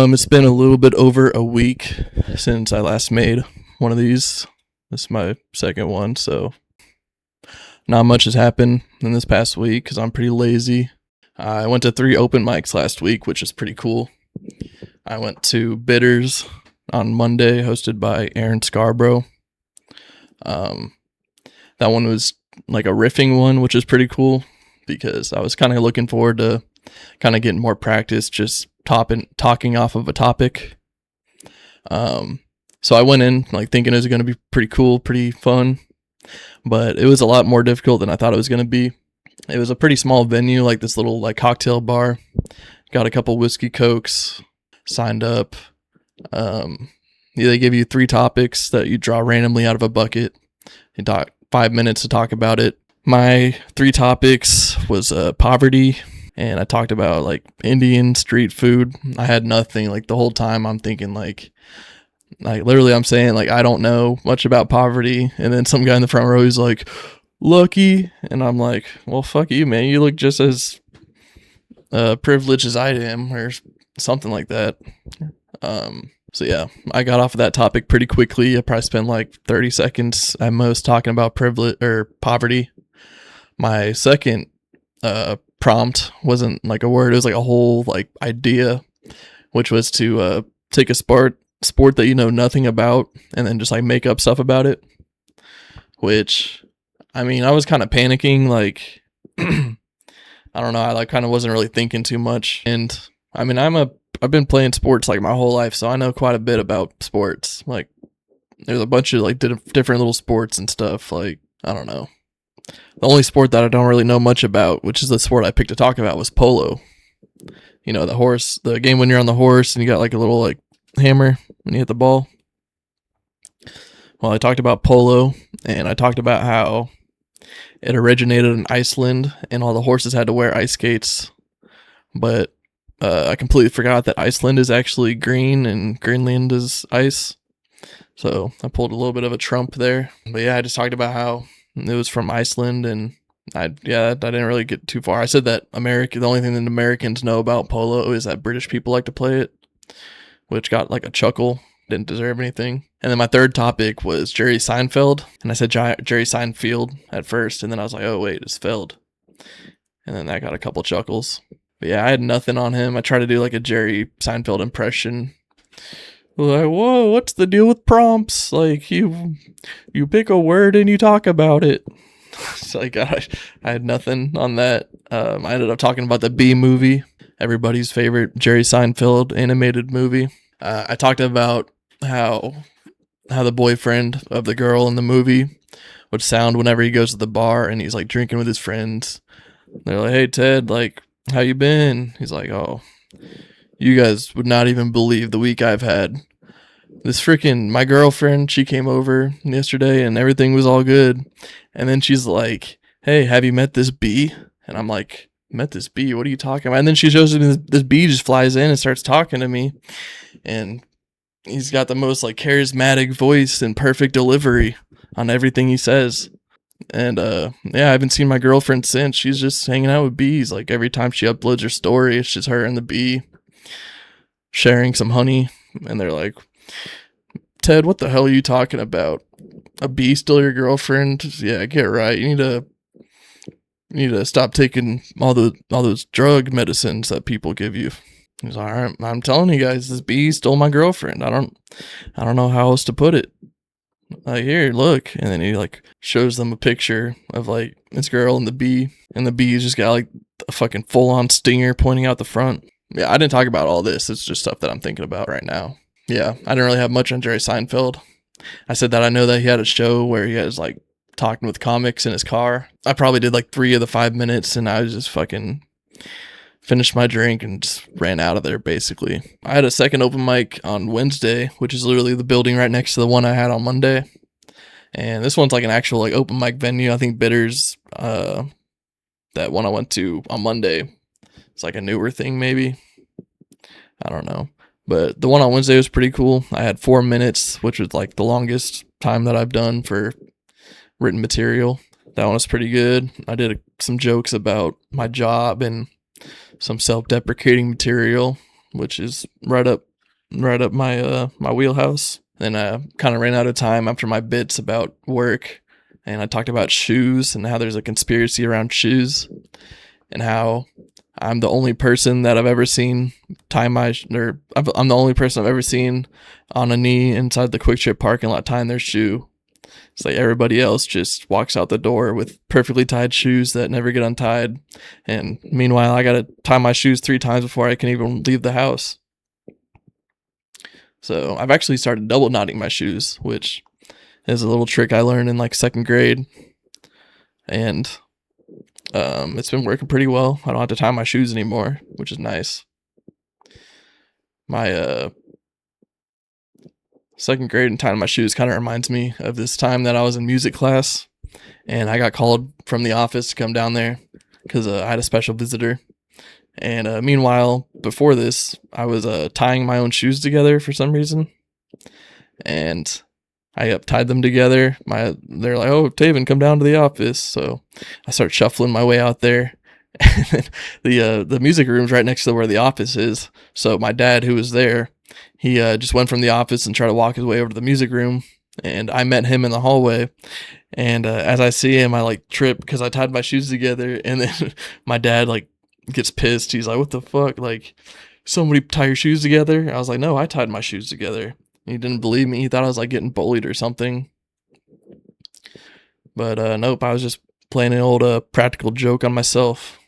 It's been a little bit over a week since I last made one of these. This is my second one, so not much has happened in this past week because I'm pretty lazy. I went to 3 open mics last week, which is pretty cool. I went to Bitters on Monday, hosted by Aaron Scarborough. That one was like a riffing one, which is pretty cool because I was kind of looking forward to kind of getting more practice just talking off of a topic. So I went in like thinking it was going to be pretty cool, pretty fun, but it was a lot more difficult than I thought it was going to be. It was a pretty small venue, like this little like cocktail bar. Got a couple whiskey cokes, signed up. They give you 3 topics that you draw randomly out of a bucket. You talk 5 minutes to talk about it. My 3 topics was poverty, and I talked about like Indian street food. I had nothing. Like the whole time I'm thinking like literally I'm saying like I don't know much about poverty, and then some guy in the front row is like, lucky, and I'm like, well, fuck you, man. You look just as privileged as I am, or something like that. So yeah, I got off of that topic pretty quickly. I probably spent like 30 seconds at most talking about privilege or poverty. My second prompt wasn't like a word, it was like a whole like idea, which was to take a sport that you know nothing about and then just like make up stuff about it. Which, I mean, I was kind of panicking, like I don't know, I like kind of wasn't really thinking too much. And I mean, I've been playing sports like my whole life, so I know quite a bit about sports. Like there's a bunch of like different little sports and stuff. Like, I don't know. The only sport that I don't really know much about, which is the sport I picked to talk about, was polo. You know, the game when you're on the horse and you got like a little like hammer when you hit the ball. Well, I talked about polo, and I talked about how it originated in Iceland and all the horses had to wear ice skates. But I completely forgot that Iceland is actually green and Greenland is ice. So I pulled a little bit of a Trump there. But yeah, I just talked about how it was from Iceland, and I didn't really get too far. I said that the only thing that Americans know about polo is that British people like to play it, which got like a chuckle. Didn't deserve anything. And then my third topic was Jerry Seinfeld, and I said Jerry Seinfeld at first, and then I was like, oh wait, it's Feld. And then that got a couple chuckles. But yeah, I had nothing on him. I tried to do like a Jerry Seinfeld impression. Like, whoa, what's the deal with prompts? Like, you pick a word and you talk about it. So like, I had nothing on that. I ended up talking about the Bee Movie, everybody's favorite Jerry Seinfeld animated movie. I talked about how the boyfriend of the girl in the movie would sound whenever he goes to the bar and he's like drinking with his friends. They're like, hey Ted, like, how you been? He's like, oh, you guys would not even believe the week I've had. My girlfriend, she came over yesterday and everything was all good. And then she's like, hey, have you met this bee? And I'm like, met this bee? What are you talking about? And then she shows me this bee just flies in and starts talking to me. And he's got the most like charismatic voice and perfect delivery on everything he says. And yeah, I haven't seen my girlfriend since. She's just hanging out with bees. Like every time she uploads her story, it's just her and the bee sharing some honey. And they're like, Ted, what the hell are you talking about? A bee still your girlfriend? Yeah, get right. You need to stop taking all those drug medicines that people give you. He's like, all right, I'm telling you guys, this bee stole my girlfriend. I don't know how else to put it. Like, here, look. And then he like shows them a picture of like this girl and the bee's just got like a fucking full on stinger pointing out the front. Yeah, I didn't talk about all this. It's just stuff that I'm thinking about right now. Yeah, I didn't really have much on Jerry Seinfeld. I said that I know that he had a show where he was like talking with comics in his car. I probably did like 3 of the 5 minutes, and I was just fucking finished my drink and just ran out of there basically. I had a second open mic on Wednesday, which is literally the building right next to the one I had on Monday. And this one's like an actual like open mic venue. I think Bitters, that one I went to on Monday, it's like a newer thing maybe. I don't know. But the one on Wednesday was pretty cool. I had 4 minutes, which was like the longest time that I've done for written material. That one was pretty good. I did some jokes about my job and some self-deprecating material, which is right up my my wheelhouse. And I kind of ran out of time after my bits about work, and I talked about shoes and how there's a conspiracy around shoes, and how I'm the only person that I've ever seen I'm the only person I've ever seen on a knee inside the Quick Trip parking lot tying their shoe. It's like everybody else just walks out the door with perfectly tied shoes that never get untied. And meanwhile, I got to tie my shoes 3 times before I can even leave the house. So I've actually started double knotting my shoes, which is a little trick I learned in like 2nd grade. And it's been working pretty well. I don't have to tie my shoes anymore, which is nice. My 2nd grade and tying my shoes kind of reminds me of this time that I was in music class, and I got called from the office to come down there because I had a special visitor. And meanwhile, before this, I was tying my own shoes together for some reason, and I tied them together. They're like, "Oh, Tavin, come down to the office." So I start shuffling my way out there. And the music room's right next to where the office is. So my dad, who was there, he just went from the office and tried to walk his way over to the music room. And I met him in the hallway. And as I see him, I like trip because I tied my shoes together. And then my dad like gets pissed. He's like, "What the fuck? Like, somebody tie your shoes together?" I was like, "No, I tied my shoes together." He didn't believe me. He thought I was like getting bullied or something. But nope, I was just playing an old practical joke on myself.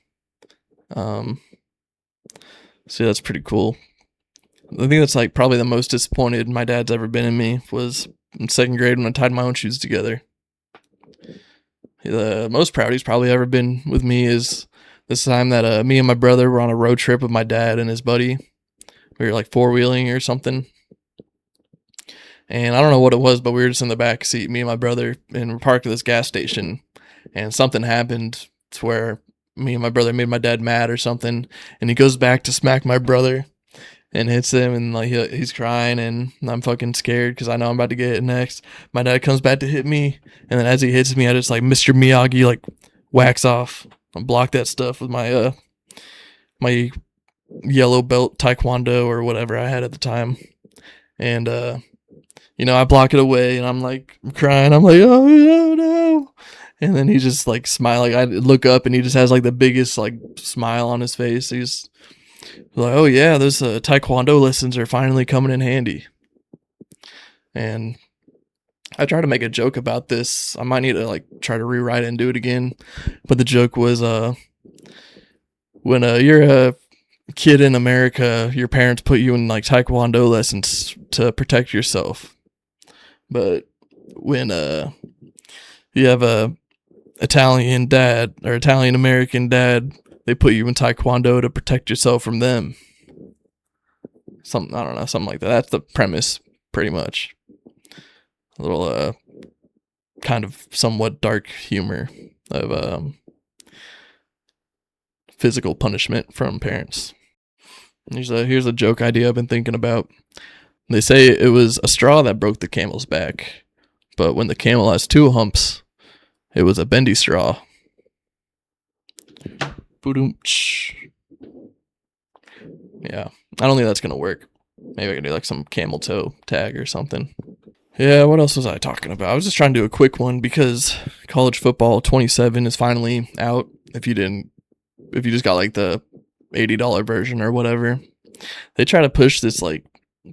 So that's pretty cool. I think that's like probably the most disappointed my dad's ever been in me was in 2nd grade when I tied my own shoes together. The most proud he's probably ever been with me is this time that me and my brother were on a road trip with my dad and his buddy. We were like 4-wheeling or something. And I don't know what it was, but we were just in the back seat, me and my brother, and we're parked at this gas station. And something happened to where me and my brother made my dad mad or something. And he goes back to smack my brother and hits him, and like he's crying, and I'm fucking scared because I know I'm about to get hit next. My dad comes back to hit me, and then as he hits me, I just like Mr. Miyagi like whacks off. I block that stuff with my my yellow belt taekwondo or whatever I had at the time. And I block it away, and I'm like crying. I'm like, "Oh no, no!" And then he's just like smiling. I look up, and he just has like the biggest like smile on his face. He's like, "Oh yeah, those taekwondo lessons are finally coming in handy." And I tried to make a joke about this. I might need to like try to rewrite it and do it again. But the joke was when you're a kid in America, your parents put you in like taekwondo lessons to protect yourself. But when you have a Italian dad or Italian American dad, they put you in taekwondo to protect yourself from them. Something, I don't know, something like that. That's the premise, pretty much. A little kind of somewhat dark humor of physical punishment from parents. Here's a joke idea I've been thinking about. They say it was a straw that broke the camel's back, but when the camel has 2 humps, it was a bendy straw. Yeah, I don't think that's gonna work. Maybe I can do like some camel toe tag or something. Yeah, what else was I talking about? I was just trying to do a quick one because college football 27 is finally out. If you just got like the $80 version or whatever, they try to push this like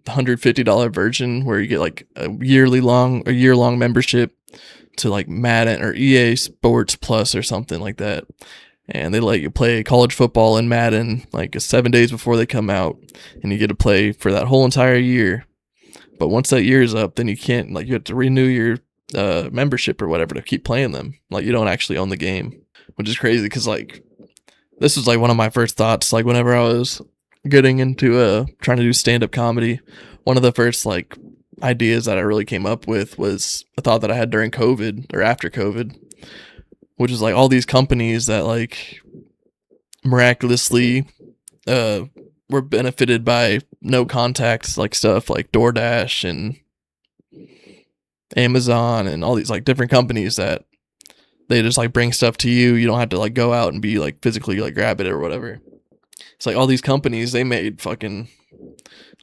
$150 version where you get like a year-long membership to like Madden or EA Sports Plus or something like that. And they let you play college football in Madden like 7 days before they come out, and you get to play for that whole entire year. But once that year is up, then you can't, like, you have to renew your membership or whatever to keep playing them. Like, you don't actually own the game, which is crazy because like this was like one of my first thoughts. Like whenever I was getting into trying to do stand-up comedy, one of the first like ideas that I really came up with was a thought that I had during COVID or after COVID, which is like all these companies that like miraculously were benefited by no contacts, like stuff like DoorDash and Amazon and all these like different companies that they just like bring stuff to you. You don't have to like go out and be like physically like grab it or whatever. It's like all these companies, they made fucking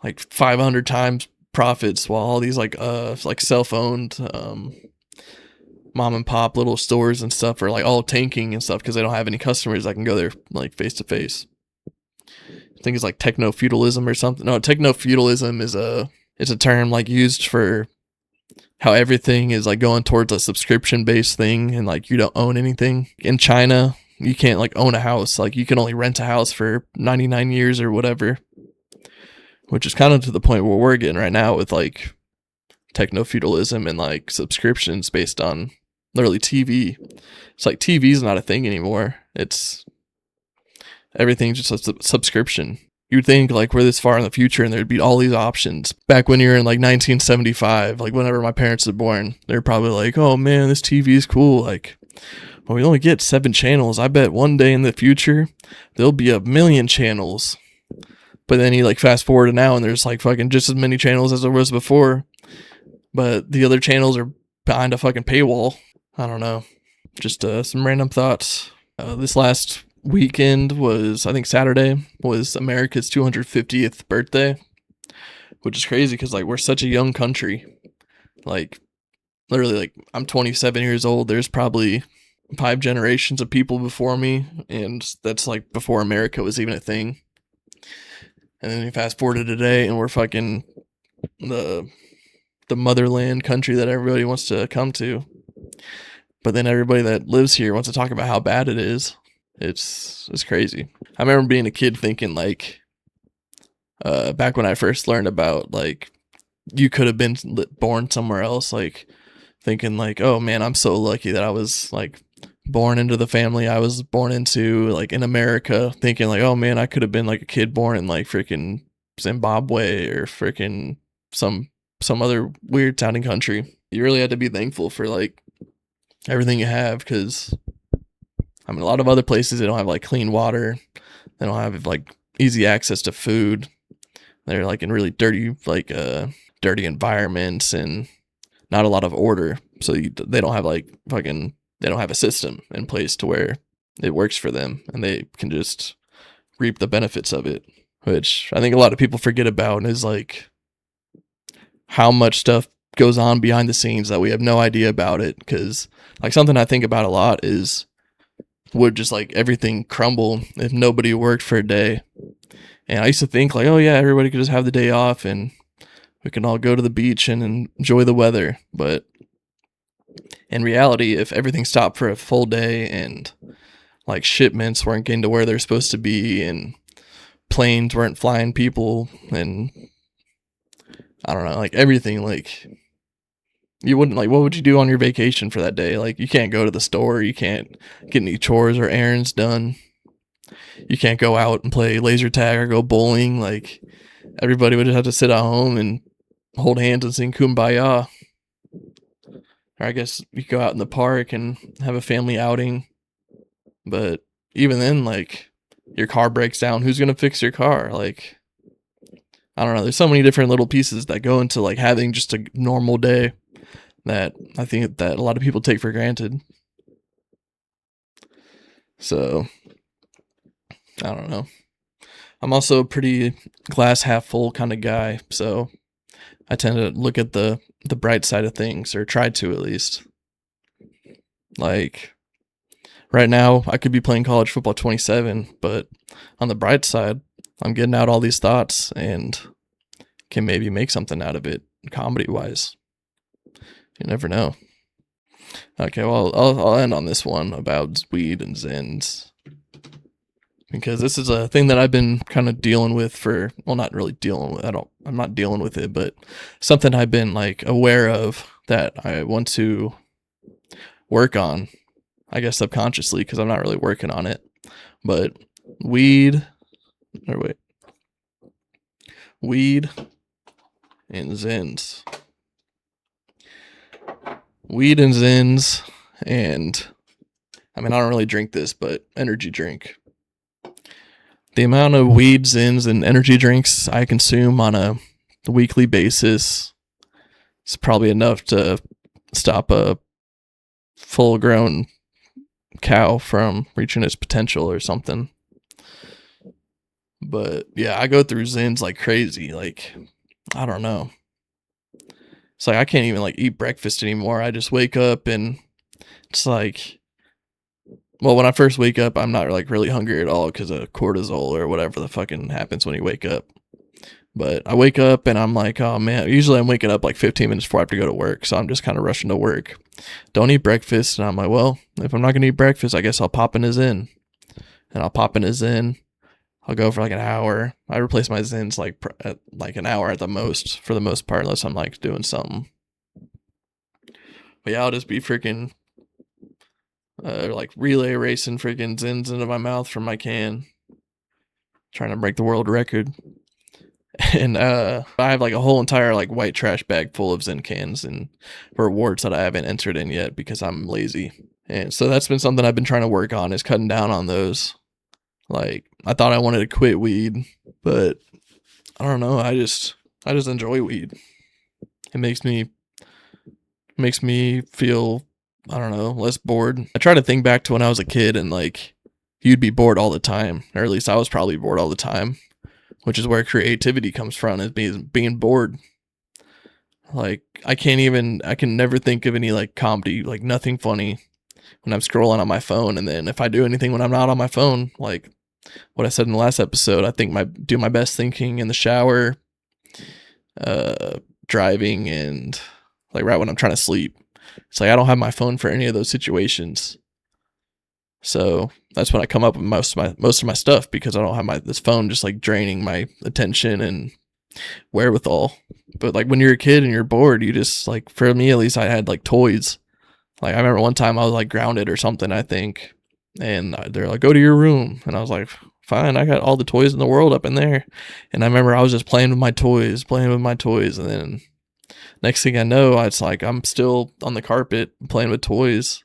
like 500 times profits, while all these like self-owned mom and pop little stores and stuff are like all tanking and stuff because they don't have any customers that can go there like face to face. I think it's like techno feudalism or something. No, techno feudalism is a term like used for how everything is like going towards a subscription based thing, and like you don't own anything. In China, you can't like own a house. Like you can only rent a house for 99 years or whatever, which is kind of to the point where we're getting right now with like techno feudalism and like subscriptions based on literally TV. It's like TV's not a thing anymore. It's everything's just a subscription. You'd think like we're this far in the future and there'd be all these options. Back when you're in like 1975, like whenever my parents were born, they're probably like, oh man, this TV is cool. Like, well, we only get 7 channels. I bet one day in the future, there'll be 1,000,000 channels. But then you like fast forward to now and there's like fucking just as many channels as there was before. But the other channels are behind a fucking paywall. I don't know. Just some random thoughts. This last weekend was, I think Saturday, was America's 250th birthday, which is crazy because like we're such a young country. Like literally, like I'm 27 years old. There's probably 5 generations of people before me, and that's like before America was even a thing. And then you fast forward to today, and we're fucking the motherland country that everybody wants to come to. But then everybody that lives here wants to talk about how bad it is. It's crazy. I remember being a kid thinking like, back when I first learned about like, you could have been born somewhere else, like thinking like, oh man, I'm so lucky that I was like born into the family I was born into, like in America, thinking like, oh man, I could have been like a kid born in like freaking Zimbabwe or freaking some other weird sounding country. You really had to be thankful for like everything you have, because I mean a lot of other places they don't have like clean water, they don't have like easy access to food, they're like in really dirty dirty environments and not a lot of order, so they don't have like fucking, they don't have a system in place to where it works for them and they can just reap the benefits of it, which I think a lot of people forget about, is like how much stuff goes on behind the scenes that we have no idea about it. Because like something I think about a lot is, would just like everything crumble if nobody worked for a day? And I used to think like, oh yeah, everybody could just have the day off and we can all go to the beach and enjoy the weather. But in reality, if everything stopped for a full day and like shipments weren't getting to where they're supposed to be and planes weren't flying people and I don't know, like everything, like you wouldn't, like, what would you do on your vacation for that day? Like you can't go to the store, you can't get any chores or errands done, you can't go out and play laser tag or go bowling. Like everybody would just have to sit at home and hold hands and sing Kumbaya. Or I guess you go out in the park and have a family outing. But even then, like your car breaks down, who's gonna fix your car? Like I don't know, there's so many different little pieces that go into like having just a normal day that I think that a lot of people take for granted. So I don't know. I'm also a pretty glass half full kind of guy, so I tend to look at the bright side of things, or try to at least. Like right now, I could be playing college football 27, but on the bright side, I'm getting out all these thoughts and can maybe make something out of it comedy wise. You never know. Okay, well, I'll end on this one about weed and Zens, because this is a thing that I've been kind of dealing with for, well, not really dealing with, I'm not dealing with it, but something I've been like aware of that I want to work on, I guess subconsciously, because I'm not really working on it. But weed and Zens. Weed and Zens, and I mean, I don't really drink this, but energy drink. The amount of weed, Zens, and energy drinks I consume on a weekly basis is probably enough to stop a full-grown cow from reaching its potential or something. But yeah, I go through Zens like crazy. Like, I don't know. It's like I can't even like eat breakfast anymore. I just wake up and it's like, well, when I first wake up, I'm not like really hungry at all because of cortisol or whatever the fucking happens when you wake up. But I wake up and I'm like, oh man, usually I'm waking up like 15 minutes before I have to go to work. So I'm just kind of rushing to work. Don't eat breakfast. And I'm like, well, if I'm not going to eat breakfast, I guess I'll pop in a Zen. And I'll pop in a Zen. I'll go for like an hour. I replace my Zens like at like an hour at the most, for the most part, unless I'm like doing something. But yeah, I'll just be freaking like relay racing freaking Zens into my mouth from my can, trying to break the world record. And I have like a whole entire like white trash bag full of Zen cans and rewards that I haven't entered in yet because I'm lazy. And so that's been something I've been trying to work on, is cutting down on those. Like, I thought I wanted to quit weed, but I don't know. I just enjoy weed. It makes me feel, I don't know, less bored. I try to think back to when I was a kid and like you'd be bored all the time, or at least I was probably bored all the time, which is where creativity comes from, is being bored. Like, I can never think of any like comedy, like nothing funny when I'm scrolling on my phone. And then if I do anything when I'm not on my phone, like what I said in the last episode, I do my best thinking in the shower, driving, and like right when I'm trying to sleep. It's like I don't have my phone for any of those situations. So that's when I come up with most of my stuff, because I don't have this phone just like draining my attention and wherewithal. But like when you're a kid and you're bored, you just like, for me at least, I had like toys. Like I remember one time I was like grounded or something, I think, and they're like, go to your room, and I was like, fine, I got all the toys in the world up in there. And I remember I was just playing with my toys, and then next thing I know, it's like I'm still on the carpet playing with toys.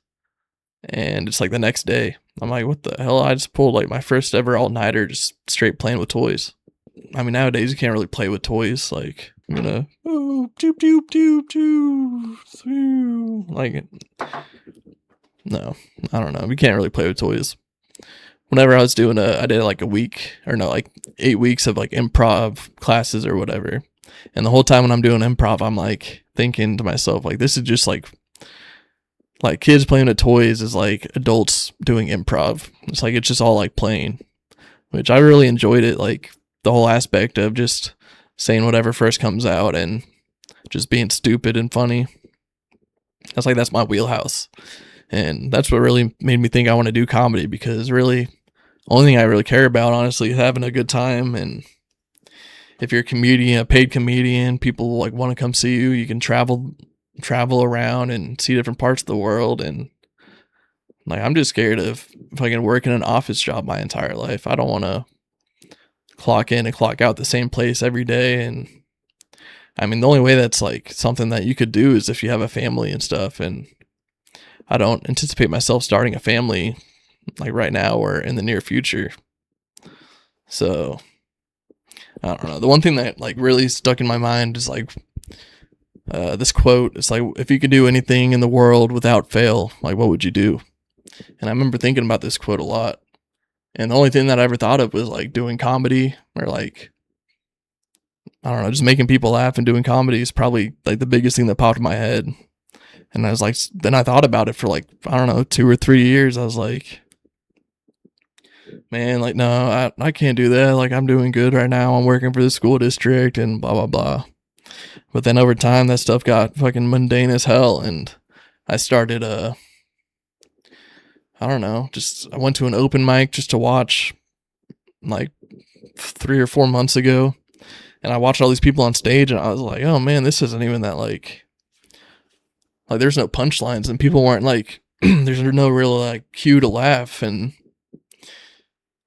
And it's like the next day, I'm like, what the hell? I just pulled like my first ever all-nighter just straight playing with toys. I mean, nowadays you can't really play with toys. Like, I'm gonna, oh, doop, doop, doop, doop, through. Like, no, I don't know. We can't really play with toys. Whenever I was doing I did like a week, or no, like 8 weeks of like improv classes or whatever. And the whole time when I'm doing improv, I'm like thinking to myself, like, this is just like kids playing with toys is like adults doing improv. It's like, it's just all like playing, which I really enjoyed it. Like the whole aspect of just saying whatever first comes out and just being stupid and funny. That's my wheelhouse. And that's what really made me think I want to do comedy, because really only thing I really care about, honestly, is having a good time. And if you're a paid comedian, people like want to come see you. You can travel around and see different parts of the world. And like, I'm just scared of fucking working an office job my entire life. I don't want to clock in and clock out the same place every day. And I mean, the only way that's like something that you could do is if you have a family and stuff. And I don't anticipate myself starting a family like right now or in the near future. So I don't know. The one thing that like really stuck in my mind is like this quote. It's like, if you could do anything in the world without fail, like what would you do? And I remember thinking about this quote a lot. And the only thing that I ever thought of was like doing comedy, or like, I don't know, just making people laugh and doing comedy is probably like the biggest thing that popped in my head. And I was like, then I thought about it for like, I don't know, 2 or 3 years. I was like, man, like, no, I can't do that. Like, I'm doing good right now. I'm working for the school district and blah, blah, blah. But then over time, that stuff got fucking mundane as hell. And I started, I don't know, I went to an open mic just to watch like 3 or 4 months ago. And I watched all these people on stage and I was like, oh man, this isn't even that like there's no punchlines, and people weren't like, there's no real like cue to laugh. And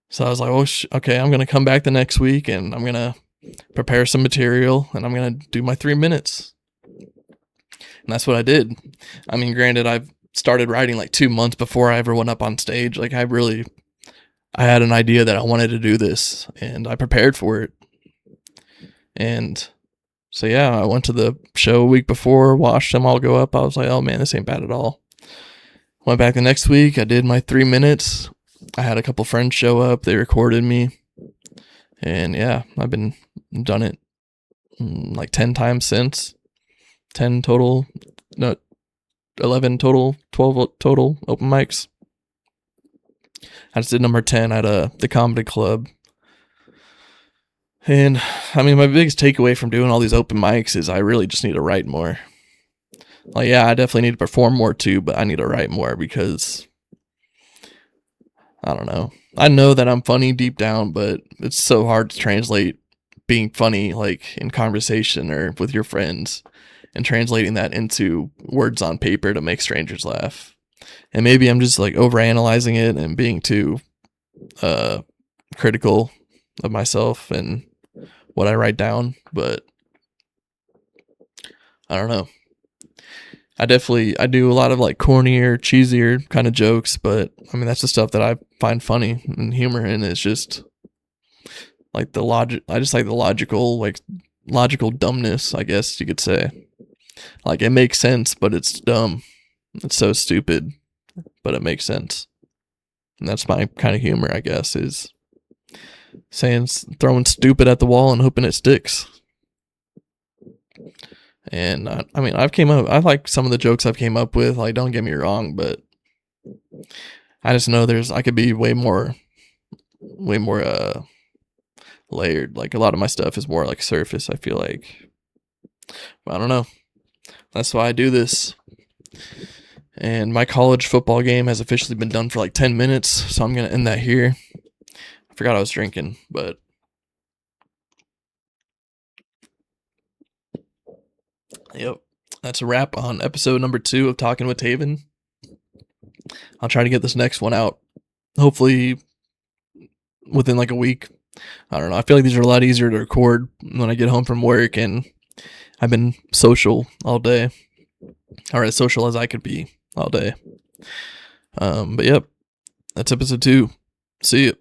so I was like, oh, okay, I'm going to come back the next week and I'm going to prepare some material and I'm going to do my 3 minutes. And that's what I did. I mean, granted, I've started writing like 2 months before I ever went up on stage. Like I had an idea that I wanted to do this and I prepared for it. And so, yeah, I went to the show a week before, watched them all go up. I was like, oh man, this ain't bad at all. Went back the next week. I did my 3 minutes. I had a couple friends show up. They recorded me. And yeah, I've been done it like 10 times since. 10 total, no, 11 total, 12 total open mics. I just did number 10 at the comedy club. And I mean, my biggest takeaway from doing all these open mics is I really just need to write more. Like, yeah, I definitely need to perform more too, but I need to write more because I don't know. I know that I'm funny deep down, but it's so hard to translate being funny like in conversation or with your friends and translating that into words on paper to make strangers laugh. And maybe I'm just like overanalyzing it and being too critical of myself and what I write down, but I don't know. I do a lot of like cornier, cheesier kind of jokes, but I mean that's the stuff that I find funny and humor in. It's just like the logic. I just like the logical dumbness, I guess you could say. Like it makes sense, but it's dumb. It's so stupid, but it makes sense. And that's my kind of humor, I guess, is throwing stupid at the wall and hoping it sticks. And I mean, I like some of the jokes I've came up with. Like, don't get me wrong, but I just know I could be way more layered. Like a lot of my stuff is more like surface. I feel like, but I don't know. That's why I do this. And my college football game has officially been done for like 10 minutes, so I'm gonna end that here. I forgot I was drinking, but yep, that's a wrap on episode number 2 of Talking with Tavin. I'll try to get this next one out, hopefully within like a week. I don't know. I feel like these are a lot easier to record when I get home from work, and I've been social all day, or as social as I could be all day. But yep, that's episode 2. See you.